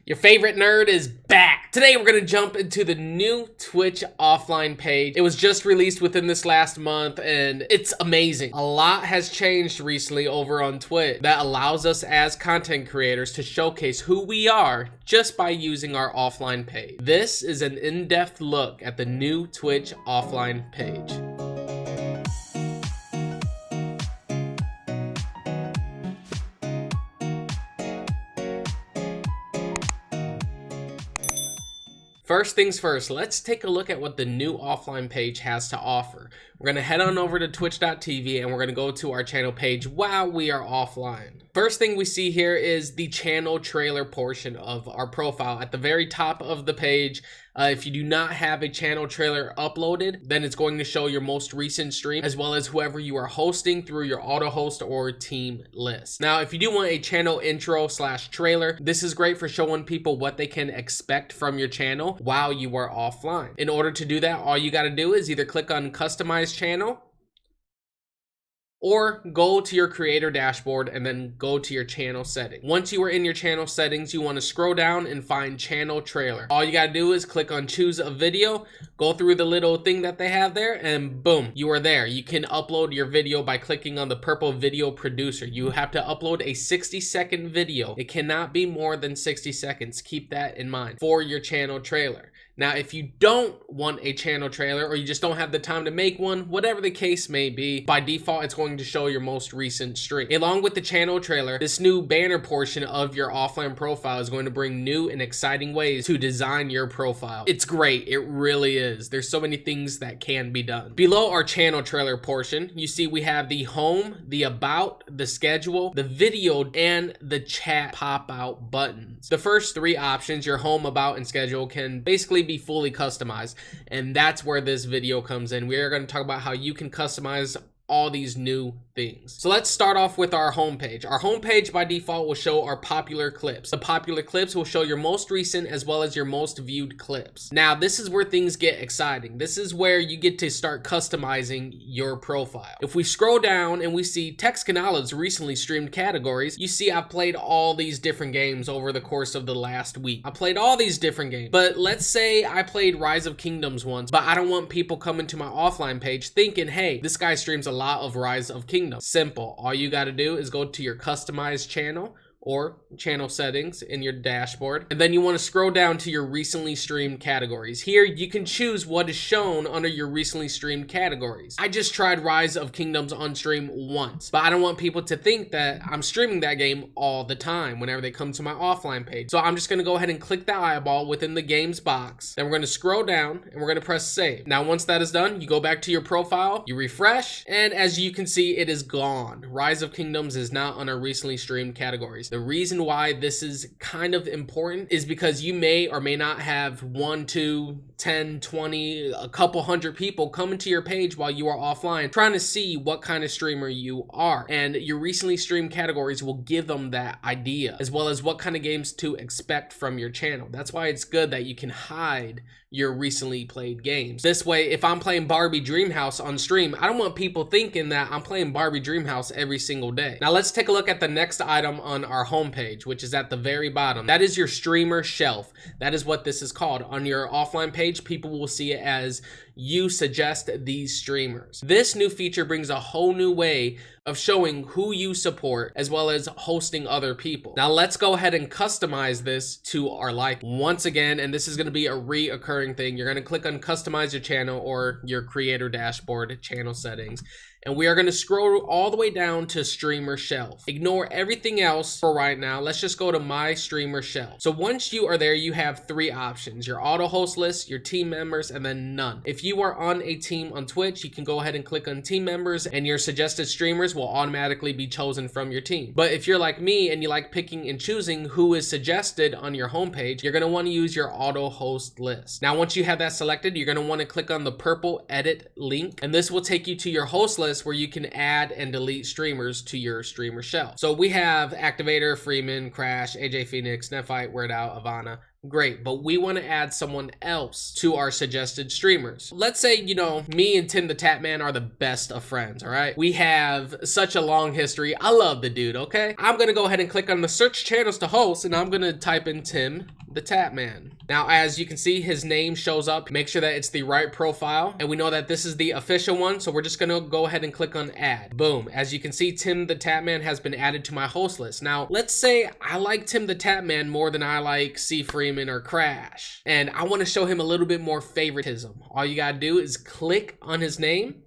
Your favorite nerd is back. Today we're going to jump into the new Twitch offline page. It was just released within this last month and it's amazing. A lot has changed recently over on Twitch that allows us as content creators to showcase who we are just by using our offline page. This is an in-depth look at the new Twitch offline page. First things first, let's take a look at what the new offline page has to offer. We're going to head on over to twitch.tv and we're going to go to our channel page while we are offline. First thing we see here is the channel trailer portion of our profile. At the very top of the page, if you do not have a channel trailer uploaded, then it's going to show your most recent stream as well as whoever you are hosting through your auto host or team list. Now, if you do want a channel intro / trailer, this is great for showing people what they can expect from your channel while you are offline. In order to do that, all you got to do is either click on customize channel or go to your creator dashboard and then go to your channel settings. Once you are in your channel settings, you want to scroll down and find channel trailer. All you got to do is click on choose a video, go through the little thing that they have there, and boom, you are there. You can upload your video by clicking on the purple video producer. You have to upload a 60-second video. It cannot be more than 60 seconds. Keep that in mind for your channel trailer. Now, if you don't want a channel trailer or you just don't have the time to make one, whatever the case may be, by default, it's going to show your most recent stream. Along with the channel trailer, this new banner portion of your offline profile is going to bring new and exciting ways to design your profile. It's great. It really is. There's so many things that can be done. Below our channel trailer portion, you see we have the home, the about, the schedule, the video, and the chat pop-out buttons. The first three options, your home, about, and schedule, can basically be fully customized, and that's where this video comes in. We are going to talk about how you can customize all these new things. So let's start off with our homepage. Our homepage by default will show our popular clips. The popular clips will show your most recent as well as your most viewed clips. Now, this is where things get exciting. This is where you get to start customizing your profile. If we scroll down and we see TexicanOlive's recently streamed categories, you see I've played all these different games over the course of the last week. I played all these different games, but let's say I played Rise of Kingdoms once, but I don't want people coming to my offline page thinking, hey, this guy streams a lot of Rise of Kingdoms. Simple. All you got to do is go to your customized channel or channel settings in your dashboard, and then you want to scroll down to your recently streamed categories. Here you can choose what is shown under your recently streamed categories. I just tried Rise of Kingdoms on stream once, but I don't want people to think that I'm streaming that game all the time whenever they come to my offline page. So I'm just going to go ahead and click that eyeball within the games box. Then we're going to scroll down and we're going to press save. Now once that is done, you go back to your profile, you refresh, and as you can see, it is gone. Rise of Kingdoms is not on our recently streamed categories. The reason why this is kind of important is because you may or may not have 1, 2, 10, 20, a couple hundred people coming to your page while you are offline trying to see what kind of streamer you are. And your recently streamed categories will give them that idea, as well as what kind of games to expect from your channel. That's why it's good that you can hide your recently played games. This way, if I'm playing Barbie Dreamhouse on stream, I don't want people thinking that I'm playing Barbie Dreamhouse every single day. Now let's take a look at the next item on our homepage, which is at the very bottom. That is your streamer shelf. That is what this is called. On your offline page, people will see it as you suggest these streamers. This new feature brings a whole new way of showing who you support as well as hosting other people. Now let's go ahead and customize this to our liking. Once again, and this is going to be a reoccurring thing, you're going to click on customize your channel or your creator dashboard channel settings. And we are going to scroll all the way down to streamer shelf. Ignore everything else for right now. Let's just go to my streamer shelf. So once you are there, you have three options: your auto host list, your team members, and then none. If you are on a team on Twitch, you can go ahead and click on team members and your suggested streamers will automatically be chosen from your team. But if you're like me and you like picking and choosing who is suggested on your homepage, you're going to want to use your auto host list. Now, once you have that selected, you're going to want to click on the purple edit link, and this will take you to your host list where you can add and delete streamers to your streamer shelf. So we have Activator, Freeman, Crash, AJ Phoenix, Netfight, Weird Al, Ivana. Great, but we want to add someone else to our suggested streamers. Let's say, you know, me and Tim the Tatman are the best of friends, all right? We have such a long history. I love the dude, okay? I'm going to go ahead and click on the search channels to host, and I'm going to type in Tim the Tatman. Now, as you can see, his name shows up. Make sure that it's the right profile. And we know that this is the official one. So we're just going to go ahead and click on add. Boom. As you can see, Tim the Tatman has been added to my host list. Now, let's say I like Tim the Tatman more than I like C. Freeman or Crash. And I want to show him a little bit more favoritism. All you got to do is click on his name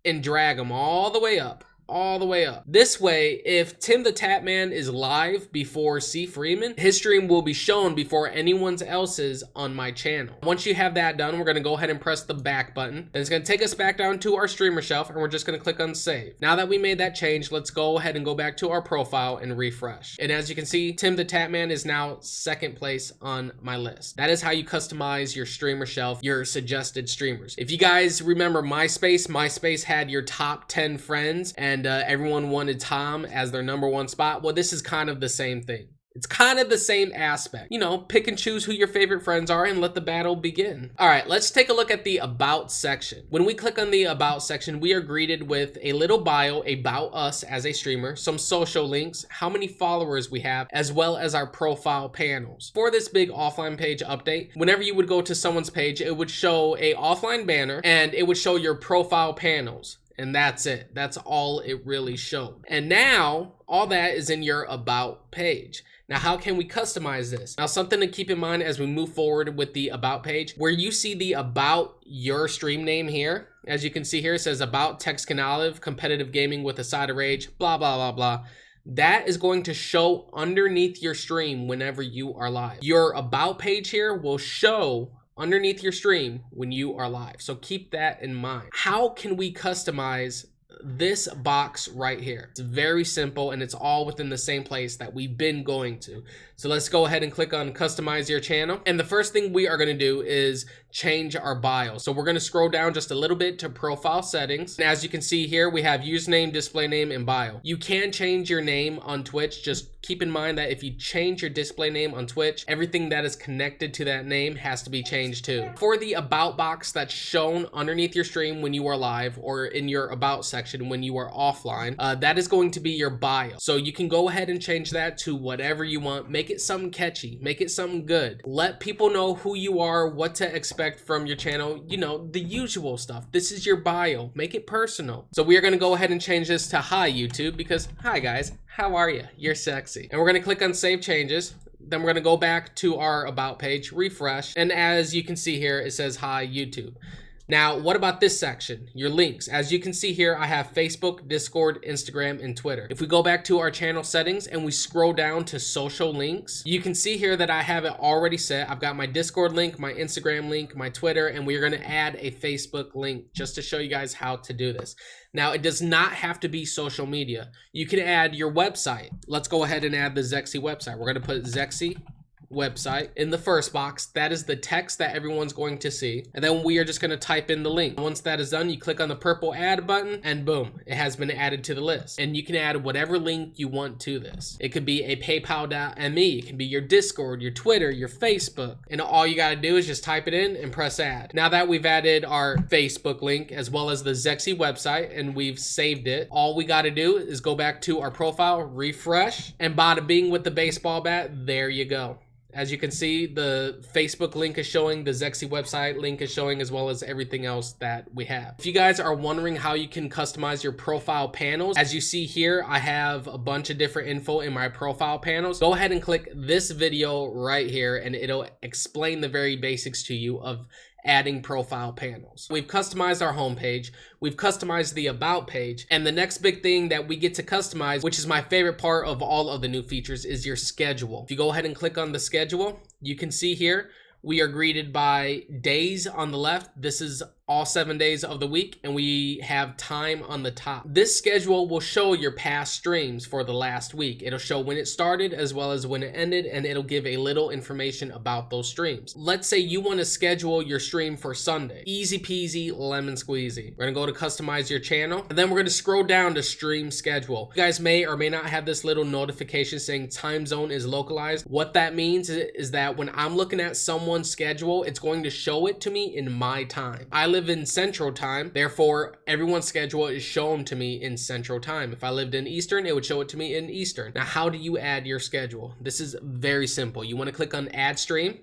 and drag him all the way up. All the way up. This way, if Tim the Tatman is live before C. Freeman, his stream will be shown before anyone else's on my channel. Once you have that done, we're going to go ahead and press the back button. And it's going to take us back down to our streamer shelf, and we're just going to click on save. Now that we made that change, let's go ahead and go back to our profile and refresh. And as you can see, Tim the Tatman is now second place on my list. That is how you customize your streamer shelf, your suggested streamers. If you guys remember MySpace had your top 10 friends, and everyone wanted Tom as their #1 spot. Well, this is kind of the same thing. It's kind of the same aspect. You know, pick and choose who your favorite friends are and let the battle begin. All right, let's take a look at the About section. When we click on the About section, we are greeted with a little bio about us as a streamer, some social links, how many followers we have, as well as our profile panels. For this big offline page update, whenever you would go to someone's page, it would show a offline banner and it would show your profile panels. And that's it. That's all it really showed. And now all that is in your About page. Now, how can we customize this? Now, something to keep in mind as we move forward with the About page, where you see the About your stream name here. As you can see here, it says About TexicanOlive, competitive gaming with a side of rage, blah, blah, blah, blah. That is going to show underneath your stream whenever you are live. Your About page here will show underneath your stream when you are live. So keep that in mind. How can we customize this box right here? It's very simple and it's all within the same place that we've been going to. So let's go ahead and click on customize your channel. And the first thing we are going to do is change our bio. So we're going to scroll down just a little bit to profile settings. And as you can see here, we have username, display name, and bio. You can change your name on Twitch. Just keep in mind that if you change your display name on Twitch, everything that is connected to that name has to be changed too. For the About box that's shown underneath your stream when you are live, or in your About section when you are offline, that is going to be your bio. So you can go ahead and change that to whatever you want. Make it something catchy, make it something good. Let people know who you are, what to expect from your channel, you know, the usual stuff. This is your bio. Make it personal. So we are going to go ahead and change this to hi YouTube, because hi guys, how are you? You're sexy. And we're going to click on save changes. Then we're going to go back to our About page, refresh, and as you can see here, it says hi YouTube. Now, what about this section? Your links. As you can see here, I have Facebook, Discord, Instagram, and Twitter. If we go back to our channel settings and we scroll down to social links, you can see here that I have it already set. I've got my Discord link, my Instagram link, my Twitter, and we're going to add a Facebook link just to show you guys how to do this. Now, it does not have to be social media. You can add your website. Let's go ahead and add the Zexy website. We're going to put Zexy website in the first box. That is the text that everyone's going to see, and then we are just going to type in the link. Once that is done, you click on the purple add button and boom, it has been added to the list. And you can add whatever link you want to this. It could be a paypal.me, it can be your Discord, your Twitter, your Facebook, and all you got to do is just type it in and press add. Now that we've added our Facebook link as well as the Zexy website and we've saved it, all we got to do is go back to our profile, refresh, and bada bing with the baseball bat, there you go. As you can see, the Facebook link is showing, the Zexy website link is showing, as well as everything else that we have. If you guys are wondering how you can customize your profile panels, as you see here, I have a bunch of different info in my profile panels. Go ahead and click this video right here and it'll explain the very basics to you of adding profile panels. We've customized our homepage, we've customized the About page, and the next big thing that we get to customize, which is my favorite part of all of the new features, is your schedule. If you go ahead and click on the schedule, you can see here we are greeted by days on the left. This is all 7 days of the week, and we have time on the top. This schedule will show your past streams for the last week. It'll show when it started as well as when it ended, and it'll give a little information about those streams. Let's say you want to schedule your stream for Sunday. Easy peasy, lemon squeezy. We're gonna go to customize your channel, and then we're gonna scroll down to stream schedule. You guys may or may not have this little notification saying time zone is localized. What that means is that when I'm looking at someone's schedule, it's going to show it to me in my time. I live live in Central Time, therefore everyone's schedule is shown to me in Central Time. If I lived in Eastern, it would show it to me in Eastern. Now, how do you add your schedule? This is very simple. You want to click on Add Stream.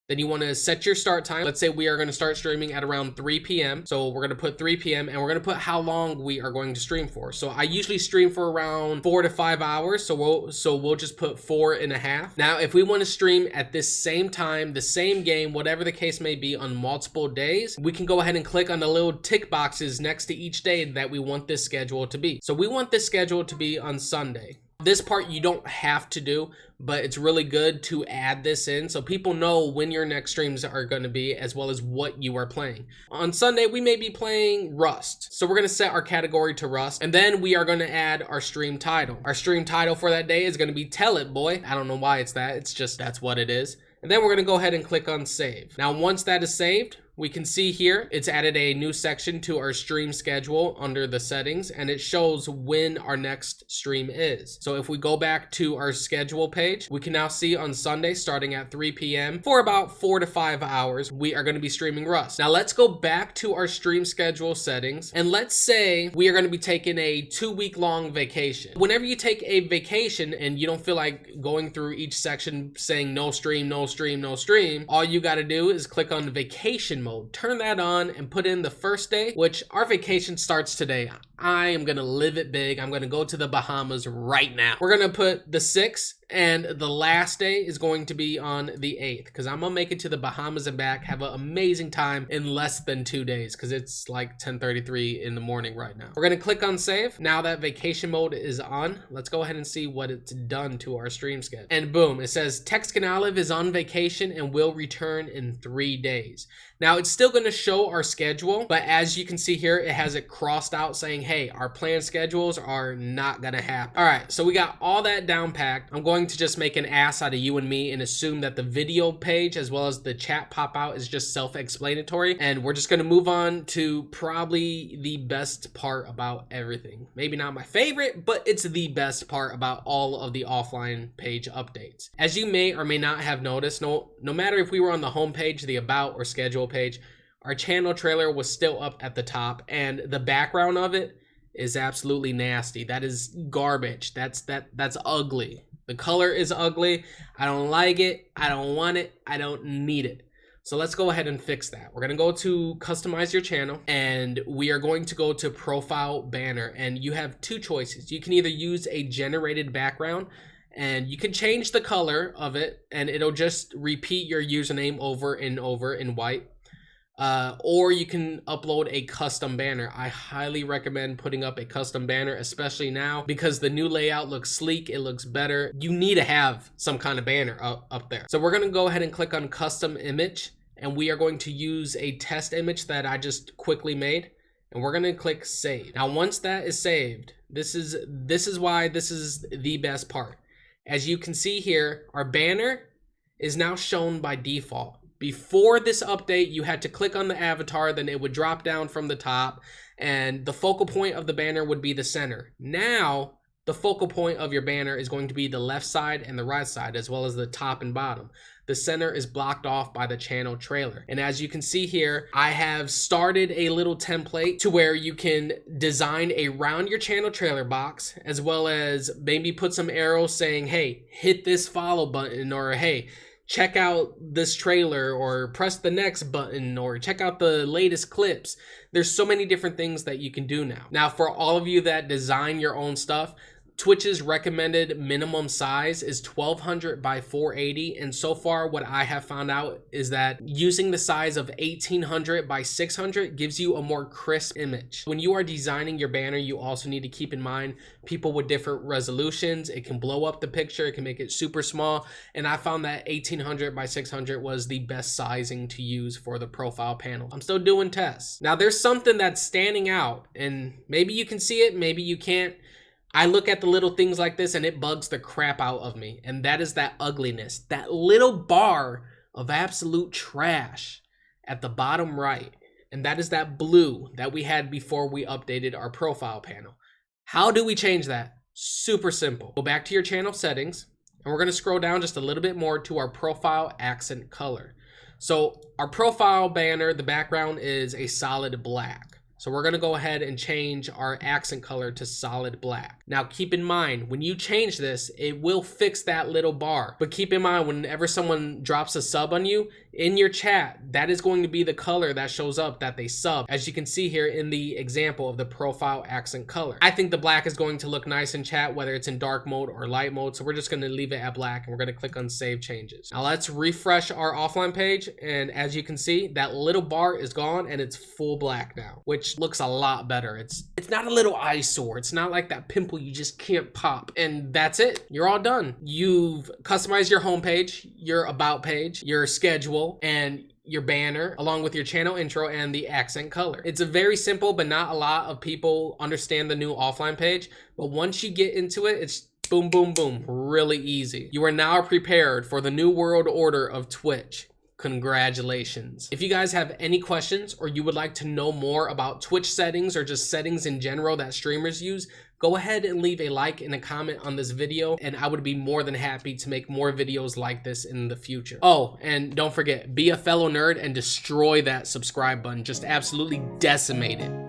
Then you want to set your start time. Let's say we are going to start streaming at around 3 p.m. So we're going to put 3 p.m. and we're going to put how long we are going to stream for. So I usually stream for around 4 to 5 hours. So we'll just put 4.5. Now, if we want to stream at this same time, the same game, whatever the case may be, on multiple days, we can go ahead and click on the little tick boxes next to each day that we want this schedule to be. So we want this schedule to be on Sunday. This part you don't have to do, but it's really good to add this in so people know when your next streams are going to be, as well as what you are playing. On Sunday, we may be playing Rust. So we're going to set our category to Rust, and then we are going to add our stream title. Our stream title for that day is going to be Tell It Boy. I don't know why it's that. It's just that's what it is. And then we're going to go ahead and click on Save. Now, once that is saved, we can see here it's added a new section to our stream schedule under the settings, and it shows when our next stream is. So if we go back to our schedule page, we can now see on Sunday starting at 3 p.m. for about 4 to 5 hours, we are going to be streaming Rust. Now let's go back to our stream schedule settings, and let's say we are going to be taking a 2-week long vacation. Whenever you take a vacation and you don't feel like going through each section saying no stream, no stream, no stream, all you got to do is click on the vacation mode, turn that on, and put in the first day, which our vacation starts today. I am gonna live it big. I'm gonna go to the Bahamas right now. We're gonna put the 6th, and the last day is going to be on the 8th, because I'm gonna make it to the Bahamas and back, have an amazing time in less than 2 days, because it's like 10:33 in the morning right now. We're gonna click on save. Now that vacation mode is on, let's go ahead and see what it's done to our stream schedule. And boom, it says TexicanOlive is on vacation and will return in 3 days. Now it's still going to show our schedule, but as you can see here, it has it crossed out saying, hey, our planned schedules are not going to happen. All right, so we got all that down packed. I'm going to just make an ass out of you and me and assume that the video page as well as the chat pop out is just self-explanatory. And we're just going to move on to probably the best part about everything. Maybe not my favorite, but it's the best part about all of the offline page updates. As you may or may not have noticed, no matter if we were on the home page, the about or schedule page, our channel trailer was still up at the top, and the background of it is absolutely nasty. That is garbage. That's ugly. The color is ugly. I don't like it. I don't want it. I don't need it. So let's go ahead and fix that. We're gonna go to customize your channel, and we are going to go to profile banner, and you have 2 choices. You can either use a generated background, and you can change the color of it, and it'll just repeat your username over and over in white. Or you can upload a custom banner. I highly recommend putting up a custom banner, especially now, because the new layout looks sleek, it looks better. You need to have some kind of banner up there. So we're gonna go ahead and click on custom image, and we are going to use a test image that I just quickly made, and we're gonna click save. Now once that is saved, this is why this is the best part. As you can see here, our banner is now shown by default. Before this update, you had to click on the avatar, then it would drop down from the top, and the focal point of the banner would be the center. Now, the focal point of your banner is going to be the left side and the right side, as well as the top and bottom. The center is blocked off by the channel trailer. And as you can see here, I have started a little template to where you can design around your channel trailer box, as well as maybe put some arrows saying, hey, hit this follow button, or hey, check out this trailer, or press the next button, or check out the latest clips. There's so many different things that you can do now. Now, for all of you that design your own stuff, Twitch's recommended minimum size is 1200 by 480, and so far what I have found out is that using the size of 1800 by 600 gives you a more crisp image. When you are designing your banner, you also need to keep in mind people with different resolutions. It can blow up the picture, it can make it super small, and I found that 1800 by 600 was the best sizing to use for the profile panel. I'm still doing tests. Now there's something that's standing out, and maybe you can see it, maybe you can't. I look at the little things like this and it bugs the crap out of me. And that is that ugliness. That little bar of absolute trash at the bottom right. And that is that blue that we had before we updated our profile panel. How do we change that? Super simple. Go back to your channel settings, and we're going to scroll down just a little bit more to our profile accent color. So our profile banner, the background is a solid black. So we're gonna go ahead and change our accent color to solid black. Now keep in mind, when you change this, it will fix that little bar. But keep in mind, whenever someone drops a sub on you, in your chat, that is going to be the color that shows up that they sub, as you can see here in the example of the profile accent color. I think the black is going to look nice in chat, whether it's in dark mode or light mode. So we're just gonna leave it at black and we're gonna click on save changes. Now let's refresh our offline page. And as you can see, that little bar is gone and it's full black now, which looks a lot better. It's not a little eyesore. It's not like that pimple you just can't pop. And that's it. You're all done. You've customized your homepage, your about page, your schedule, and your banner, along with your channel intro and the accent color. It's a very simple, but not a lot of people understand the new offline page. But once you get into it, it's boom, boom, boom, really easy. You are now prepared for the new world order of Twitch. Congratulations. If you guys have any questions or you would like to know more about Twitch settings or just settings in general that streamers use, go ahead and leave a like and a comment on this video, and I would be more than happy to make more videos like this in the future. Oh, and don't forget, be a fellow nerd and destroy that subscribe button. Just absolutely decimate it.